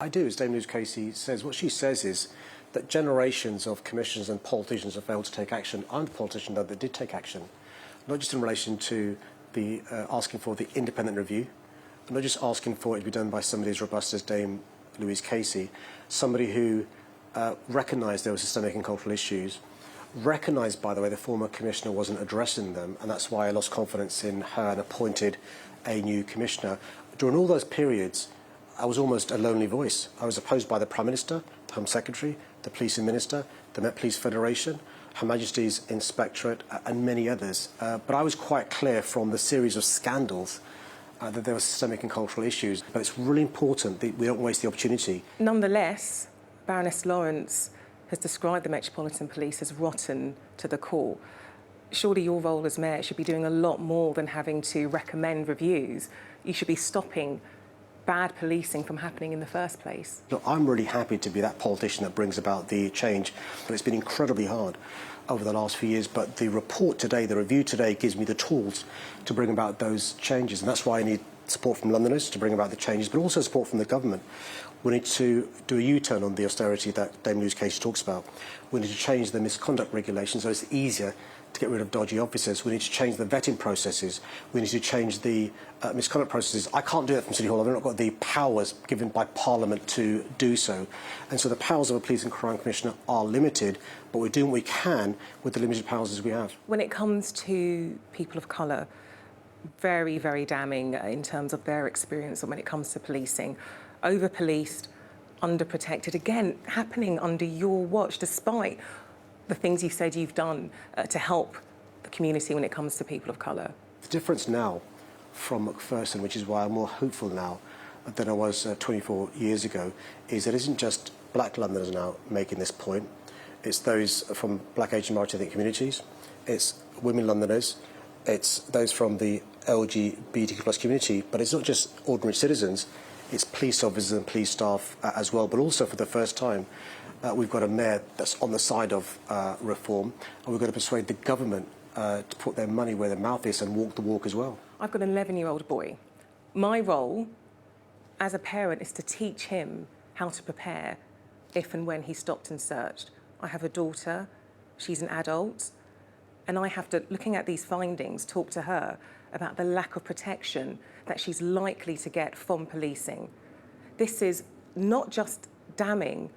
I do, as Dame Louise Casey says. What she says is that generations of commissioners and politicians have failed to take action. I'm the politician that did take action, not just in relation to the asking for the independent review, not just asking for it to be done by somebody as robust as Dame Louise Casey, somebody who recognised there were systemic and cultural issues, recognised, by the way, the former commissioner wasn't addressing them, and that's why I lost confidence in her and appointed a new commissioner. During all those periods, I was almost a lonely voice. I was opposed by the Prime Minister, the Home Secretary, the Policing Minister, the Met Police Federation, Her Majesty's Inspectorate, and many others. But I was quite clear from the series of scandals that there were systemic and cultural issues. But it's really important that we don't waste the opportunity. Nonetheless, Baroness Lawrence has described the Metropolitan Police as rotten to the core. Surely your role as mayor should be doing a lot more than having to recommend reviews. You should be stopping bad policing from happening in the first place. Look, I'm really happy to be that politician that brings about the change, but it's been incredibly hard over the last few years. But the report today, the review today, gives me the tools to bring about those changes, and that's why I need support from Londoners to bring about the changes, but also support from the government. We need to do a U-turn on the austerity that Dame Louise Casey talks about. We need to change the misconduct regulations so it's easier to get rid of dodgy officers. We need to change the vetting processes. We need to change the misconduct processes. I can't do that from City Hall. I've not got the powers given by Parliament to do so. And so the powers of a Police and Crime Commissioner are limited, but we're doing what we can with the limited powers as we have. When it comes to people of colour, very, very damning in terms of their experience and when it comes to policing. Over-policed, under-protected, again, happening under your watch, despite the things you said you've done to help the community when it comes to people of colour. The difference now from Macpherson, which is why I'm more hopeful now than I was 24 years ago, is it isn't just black Londoners now making this point. It's those from black, Asian, minority ethnic communities. It's women Londoners. It's those from the LGBTQ+ community. But it's not just ordinary citizens. It's police officers and police staff as well. But also, for the first time, we've got a mayor that's on the side of reform, and we've got to persuade the government to put their money where their mouth is and walk the walk as well. I've got an 11-year-old boy. My role as a parent is to teach him how to prepare if and when he's stopped and searched. I have a daughter, she's an adult, and I have to, looking at these findings, talk to her about the lack of protection that she's likely to get from policing. This is not just damning,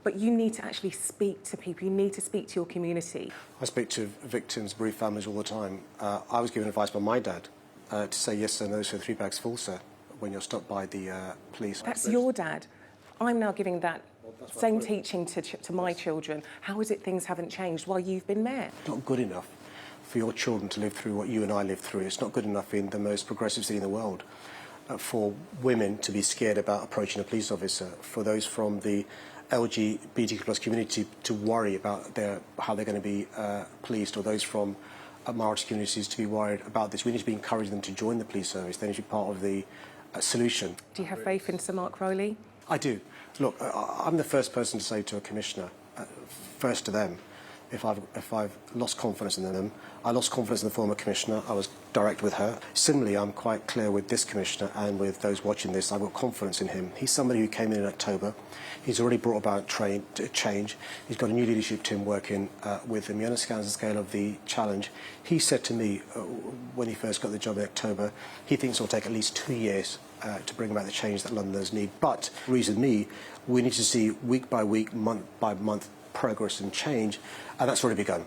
but you need to actually speak to people. You need to speak to your community. I speak to victims, bereaved families all the time. I was given advice by my dad to say yes or no, so 3 bags full, sir, when you're stopped by the police. That's your dad. I'm now giving that same teaching to my children. How is it things haven't changed while you've been mayor? It's not good enough for your children to live through what you and I lived through. It's not good enough in the most progressive city in the world for women to be scared about approaching a police officer, for those from the LGBTQ+ community to worry about how they're going to be policed, or those from minority communities to be worried about this. We need to be encouraging them to join the police service. They need to be part of the solution. Do you have faith in Sir Mark Rowley? I do. Look, I'm the first person to say to a commissioner, first to them, if I've lost confidence in them. I lost confidence in the former commissioner. I was direct with her. Similarly, I'm quite clear with this commissioner and with those watching this. I've got confidence in him. He's somebody who came in October. He's already brought about change. He's got a new leadership team working with him. He understands the scale of the challenge. He said to me when he first got the job in October, he thinks it will take at least 2 years to bring about the change that Londoners need. But, reason me, we need to see week by week, month by month progress and change, and that's already begun.